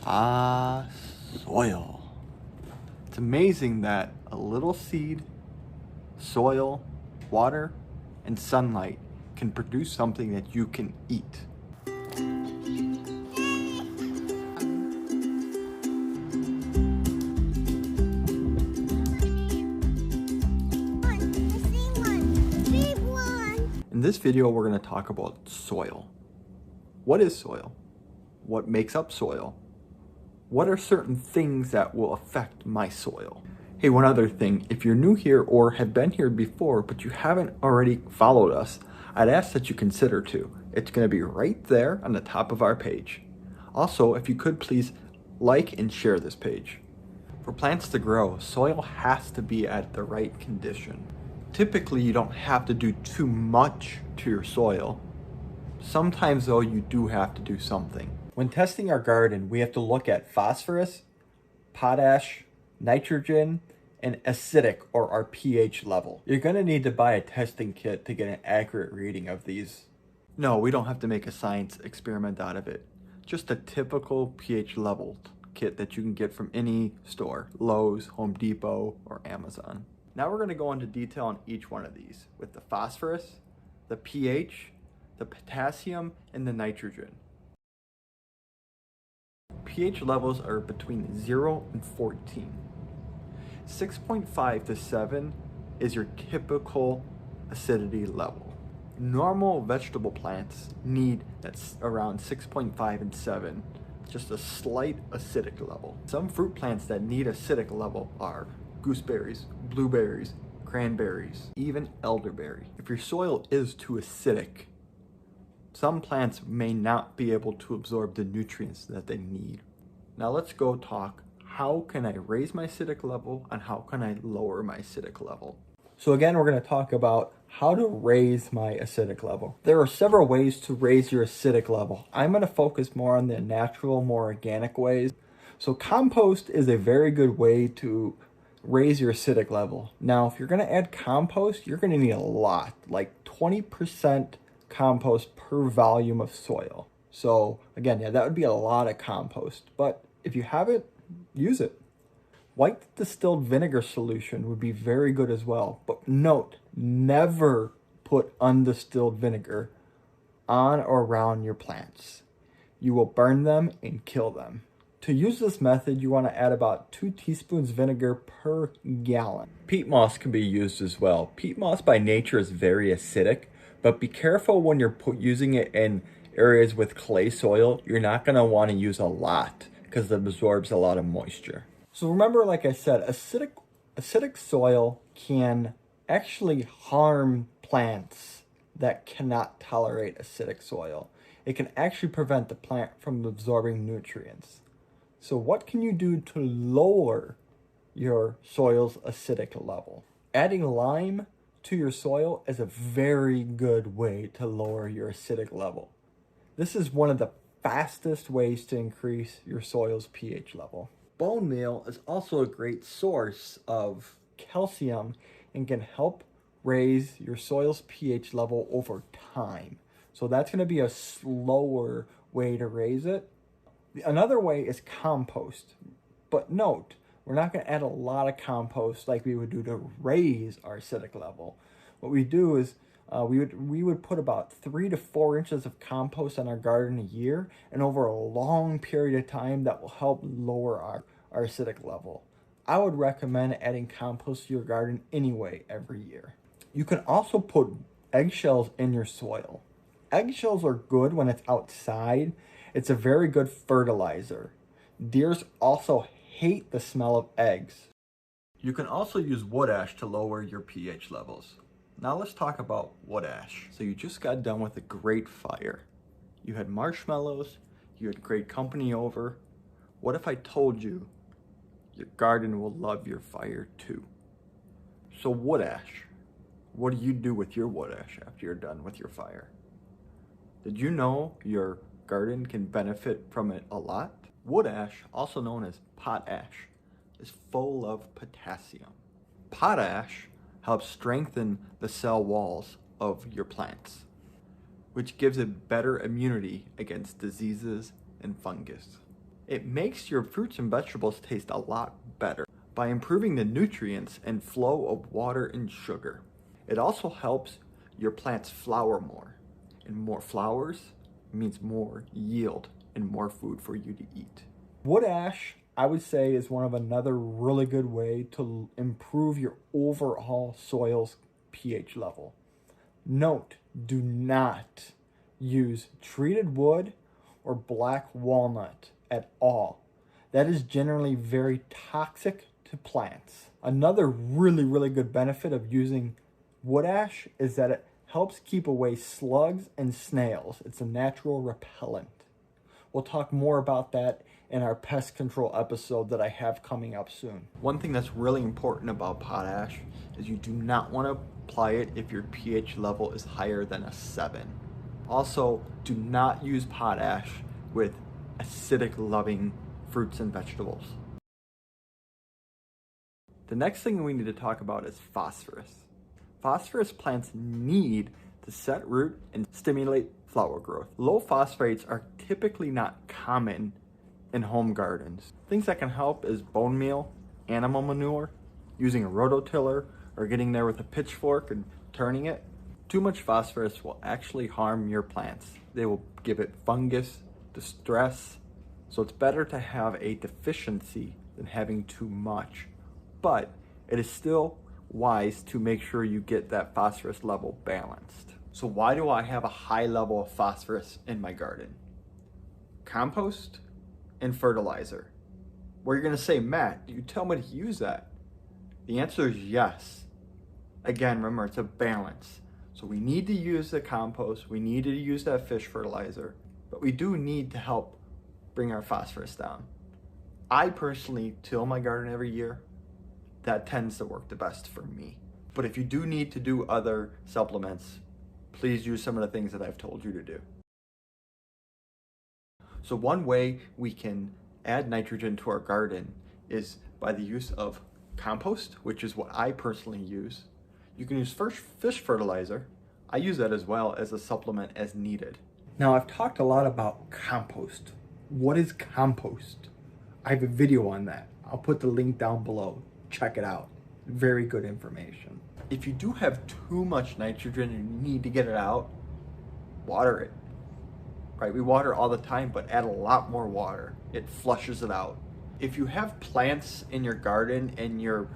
Soil. It's amazing that a little seed, soil, water, and sunlight can produce something that you can eat. In this video, we're going to talk about soil. What is soil? What makes up soil? What are certain things that will affect my soil? Hey, one other thing, if you're new here or have been here before, but you haven't already followed us, I'd ask that you consider to. It's going to be right there on the top of our page. Also, if you could please like and share this page. For plants to grow, soil has to be at the right condition. Typically, you don't have to do too much to your soil. Sometimes though, you do have to do something. When testing our garden, we have to look at phosphorus, potash, nitrogen, and acidic, or our pH level. You're gonna need to buy a testing kit to get an accurate reading of these. No, we don't have to make a science experiment out of it. Just a typical pH level kit that you can get from any store, Lowe's, Home Depot, or Amazon. Now we're gonna go into detail on each one of these with the phosphorus, the pH, the potassium, and the nitrogen. pH levels are between 0 and 14. 6.5 to 7 is your typical acidity level. Normal vegetable plants need that's around 6.5 and 7, just a slight acidic level. Some fruit plants that need acidic level are gooseberries, blueberries, cranberries, even elderberry. If your soil is too acidic, some plants may not be able to absorb the nutrients that they need. Now let's go talk, how can I raise my acidic level and how can I lower my acidic level? So again, we're going to talk about how to raise my acidic level. There are several ways to raise your acidic level. I'm going to focus more on the natural, more organic ways. So compost is a very good way to raise your acidic level. Now, if you're going to add compost, you're going to need a lot, like 20% compost per volume of soil. So again, yeah, that would be a lot of compost, but if you have it, use it. White distilled vinegar solution would be very good as well, but note, never put undistilled vinegar on or around your plants. You will burn them and kill them. To use this method, you want to add about 2 teaspoons vinegar per gallon. Peat moss can be used as well. Peat moss by nature is very acidic, but be careful when you're using it in areas with clay soil. You're not going to want to use a lot because it absorbs a lot of moisture. So remember, like I said, acidic soil can actually harm plants that cannot tolerate acidic soil. It can actually prevent the plant from absorbing nutrients. So what can you do to lower your soil's acidic level? Adding lime to your soil is a very good way to lower your acidic level. This is one of the fastest ways to increase your soil's pH level. Bone meal is also a great source of calcium and can help raise your soil's pH level over time. So that's going to be a slower way to raise it. Another way is compost. But note, we're not going to add a lot of compost like we would do to raise our acidic level. What we do is we would put about 3 to 4 inches of compost in our garden a year, and over a long period of time that will help lower our acidic level. I would recommend adding compost to your garden anyway every year. You can also put eggshells in your soil. Eggshells are good when it's outside. It's a very good fertilizer. Deers also hate the smell of eggs. You can also use wood ash to lower your pH levels. Now let's talk about wood ash. So you just got done with a great fire. You had marshmallows, you had great company over. What if I told you your garden will love your fire too? So wood ash, what do you do with your wood ash after you're done with your fire? Did you know your garden can benefit from it a lot? Wood ash, also known as potash, is full of potassium. Potash helps strengthen the cell walls of your plants, which gives it better immunity against diseases and fungus. It makes your fruits and vegetables taste a lot better by improving the nutrients and flow of water and sugar. It also helps your plants flower more, and more flowers means more yield and more food for you to eat. Wood ash, I would say, is another really good way to improve your overall soil's pH level. Note, do not use treated wood or black walnut at all. That is generally very toxic to plants. Another really good benefit of using wood ash is that it helps keep away slugs and snails. It's a natural repellent. We'll talk more about that in our pest control episode that I have coming up soon. One thing that's really important about potash is you do not want to apply it if your pH level is higher than a 7. Also, do not use potash with acidic loving fruits and vegetables. The next thing we need to talk about is phosphorus. Phosphorus plants need to set root and stimulate flower growth. Low phosphates are typically not common in home gardens. Things that can help is bone meal, animal manure, using a rototiller, or getting there with a pitchfork and turning it. Too much phosphorus will actually harm your plants. They will give it fungus, distress, so it's better to have a deficiency than having too much. But it is still wise to make sure you get that phosphorus level balanced. So why do I have a high level of phosphorus in my garden? Compost and fertilizer. Well, you're gonna say, Matt, you tell me to use that. The answer is yes. Again, remember, it's a balance. So we need to use the compost, we need to use that fish fertilizer, but we do need to help bring our phosphorus down. I personally till my garden every year. That tends to work the best for me. But if you do need to do other supplements, please use some of the things that I've told you to do. So one way we can add nitrogen to our garden is by the use of compost, which is what I personally use. You can use fish fertilizer. I use that as well as a supplement as needed. Now, I've talked a lot about compost. What is compost? I have a video on that. I'll put the link down below. Check it out. Very good information. If you do have too much nitrogen and you need to get it out, water it. Right? We water all the time, but add a lot more water. It flushes it out. If you have plants in your garden and you're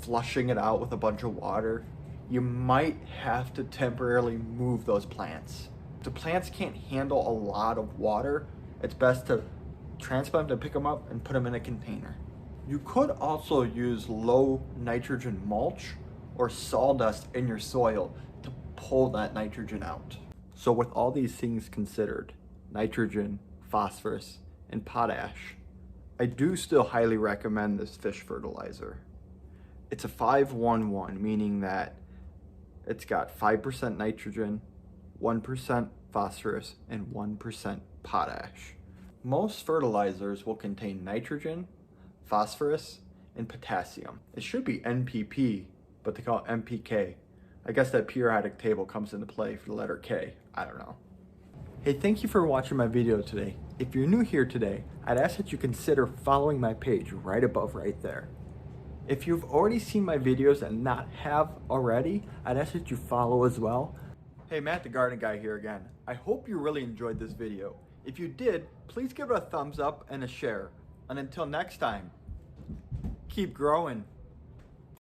flushing it out with a bunch of water, you might have to temporarily move those plants. If the plants can't handle a lot of water, it's best to transplant them, pick them up, and put them in a container. You could also use low nitrogen mulch or sawdust in your soil to pull that nitrogen out. So with all these things considered, nitrogen, phosphorus, and potash, I do still highly recommend this fish fertilizer. It's a 5-1-1, meaning that it's got 5% nitrogen, 1% phosphorus, and 1% potash. Most fertilizers will contain nitrogen, phosphorus, and potassium. It should be NPP, but they call it NPK. I guess that periodic table comes into play for the letter K. I don't know. Hey, thank you for watching my video today. If you're new here today, I'd ask that you consider following my page right above right there. If you've already seen my videos and not have already, I'd ask that you follow as well. Hey, Matt the Garden Guy here again. I hope you really enjoyed this video. If you did, please give it a thumbs up and a share. And until next time, keep growing.